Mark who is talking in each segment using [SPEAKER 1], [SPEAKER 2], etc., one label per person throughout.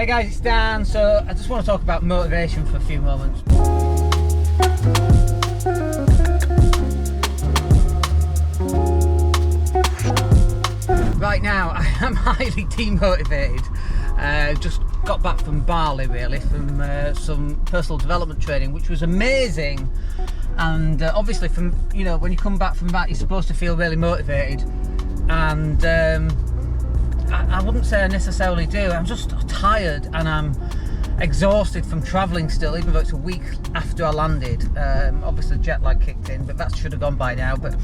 [SPEAKER 1] Hey guys, it's Dan. So I just want to talk about motivation for a few moments. Right now, I am highly demotivated. Just got back from Bali, really, from some personal development training, which was amazing. And obviously, when you come back from that, you're supposed to feel really motivated. And I wouldn't say I necessarily do. I'm just tired and I'm exhausted from travelling still, even though it's a week after I landed. Obviously, jet lag kicked in, but that should have gone by now. But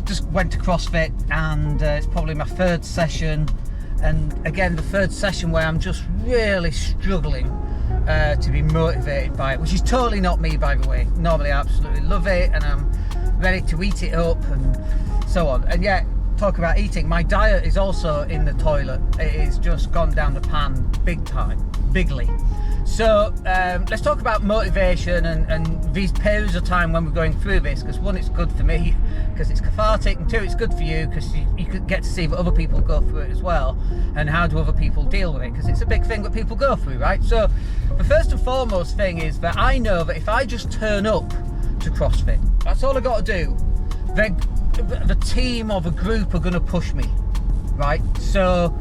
[SPEAKER 1] just went to CrossFit, and it's probably my third session. And again, the third session where I'm just really struggling to be motivated by it, which is totally not me, by the way. Normally I absolutely love it and I'm ready to eat it up and so on. And yet, talk about eating, my diet is also in the toilet. It is just gone down the pan big time, bigly. So let's talk about motivation and these periods of time when we're going through this, because one, it's good for me because it's cathartic, and two, it's good for you because you could get to see that other people go through it as well, and how do other people deal with it, because it's a big thing that people go through, right? So the first and foremost thing is that I know that if I just turn up to CrossFit, that's all I got to do, then the team or the group are going to push me, right? So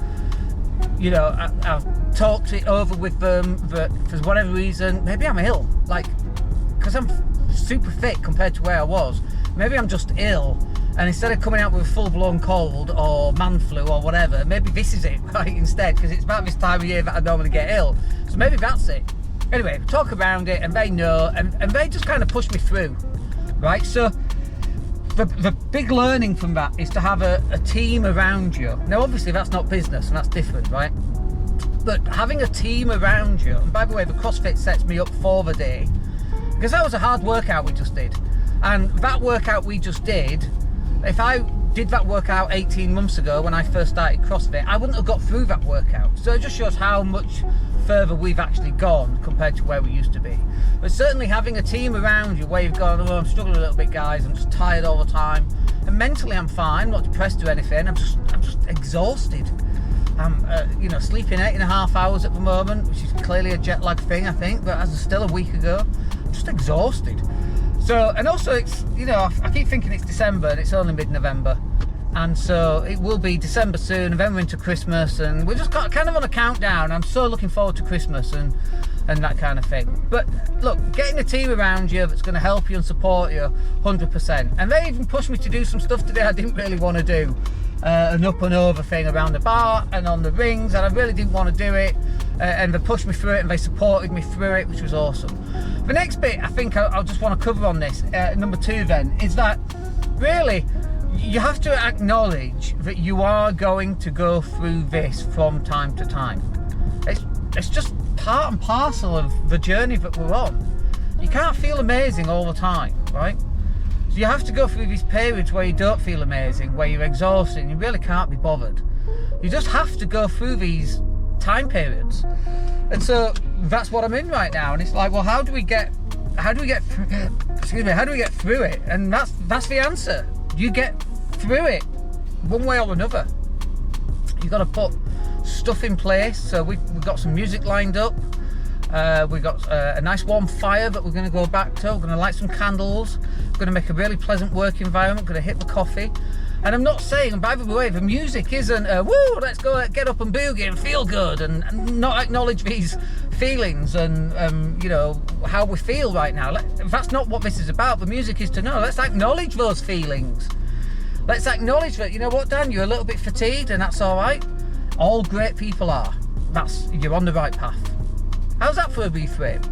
[SPEAKER 1] I've talked it over with them that for whatever reason, maybe I'm ill, like, because I'm super fit compared to where I was. Maybe I'm just ill, and instead of coming out with a full-blown cold or man flu or whatever, maybe this is it, right, instead, because it's about this time of year that I normally get ill. So maybe that's it. Anyway, talk around it, and they know, and they just kind of push me through, right? So the big learning from that is to have a team around you. Now, obviously, that's not business, and that's different, right? But having a team around you, and by the way, the CrossFit sets me up for the day, because that was a hard workout we just did. And that workout we just did, if I did that workout 18 months ago when I first started CrossFit, I wouldn't have got through that workout. So it just shows how much further we've actually gone compared to where we used to be. But certainly having a team around you where you've gone, oh, I'm struggling a little bit, guys, I'm just tired all the time. And mentally I'm fine, I'm not depressed or anything, I'm just exhausted. I'm sleeping 8.5 hours at the moment, which is clearly a jet lag thing, I think, but as still a week ago, I'm just exhausted. So, and also it's, I keep thinking it's December and it's only mid-November. And so it will be December soon, and then we're into Christmas, and we're just kind of on a countdown. I'm so looking forward to Christmas and that kind of thing. But look, getting a team around you that's going to help you and support you 100%. And they even pushed me to do some stuff today I didn't really want to do. An up and over thing around the bar and on the rings, and I really didn't want to do it. And they pushed me through it and they supported me through it, which was awesome. The next bit I think I'll just want to cover on this, number 2 then, is that really you have to acknowledge that you are going to go through this from time to time. It's just part and parcel of the journey that we're on. You can't feel amazing all the time, right? So you have to go through these periods where you don't feel amazing, where you're exhausted and you really can't be bothered. You just have to go through these time periods. And so that's what I'm in right now, and it's like, well, how do we get through it? And that's the answer. You get through it one way or another. You've got to put stuff in place. So we've got some music lined up. We've got a nice warm fire that we're going to go back to. We're going to light some candles. We're going to make a really pleasant work environment. We're going to hit the coffee. And I'm not saying, and by the way, the music isn't woo, let's go get up and boogie and feel good, and not acknowledge these feelings and how we feel right now. That's not what this is about. The music is to know, let's acknowledge those feelings. Let's acknowledge that, you know what, Dan, you're a little bit fatigued, and that's all right. All great people are. You're on the right path. How's that for a reframe?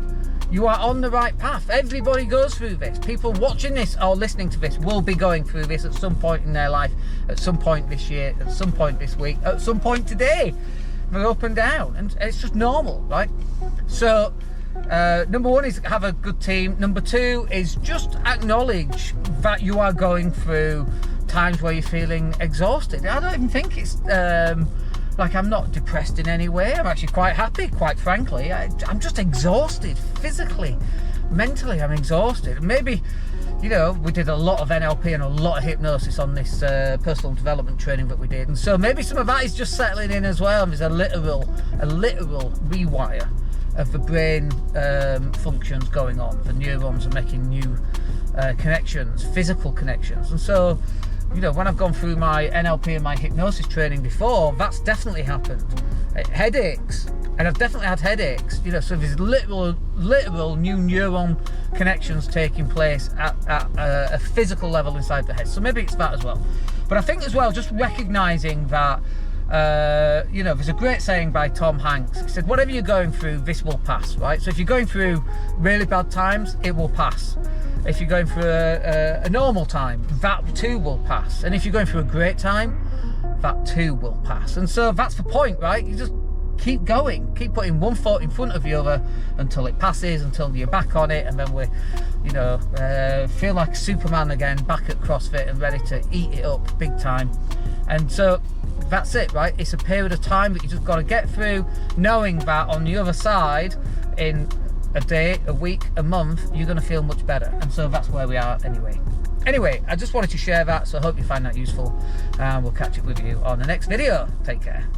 [SPEAKER 1] You are on the right path. Everybody goes through this. People watching this or listening to this will be going through this at some point in their life, at some point this year, at some point this week, at some point today. They're up and down, and it's just normal, right? So number 1 is have a good team. Number 2 is just acknowledge that you are going through times where you're feeling exhausted. I don't even think it's like I'm not depressed in any way. I'm actually quite happy, quite frankly. I'm just exhausted physically, mentally. I'm exhausted. Maybe you know, we did a lot of NLP and a lot of hypnosis on this personal development training that we did, and so maybe some of that is just settling in as well. There's a literal rewire of the brain functions going on. The neurons are making new connections, physical connections, and so, you know, when I've gone through my NLP and my hypnosis training before, that's definitely happened. Headaches, and I've definitely had headaches, you know, so there's literal new neuron connections taking place at a physical level inside the head. So maybe it's that as well. But I think as well, just recognizing that, you know, there's a great saying by Tom Hanks. He said, whatever you're going through, this will pass, right? So if you're going through really bad times, it will pass. If you're going through a normal time, that too will pass. And if you're going through a great time, that too will pass. And so that's the point, right? You just keep going, keep putting one foot in front of the other until it passes, until you're back on it, and then we, you know, feel like Superman again, back at CrossFit and ready to eat it up big time. And so that's it, right? It's a period of time that you just got to get through, knowing that on the other side, in a day, a week, a month, you're going to feel much better. And so that's where we are anyway. I just wanted to share that, so I hope you find that useful, and we'll catch up with you on the next video. Take care.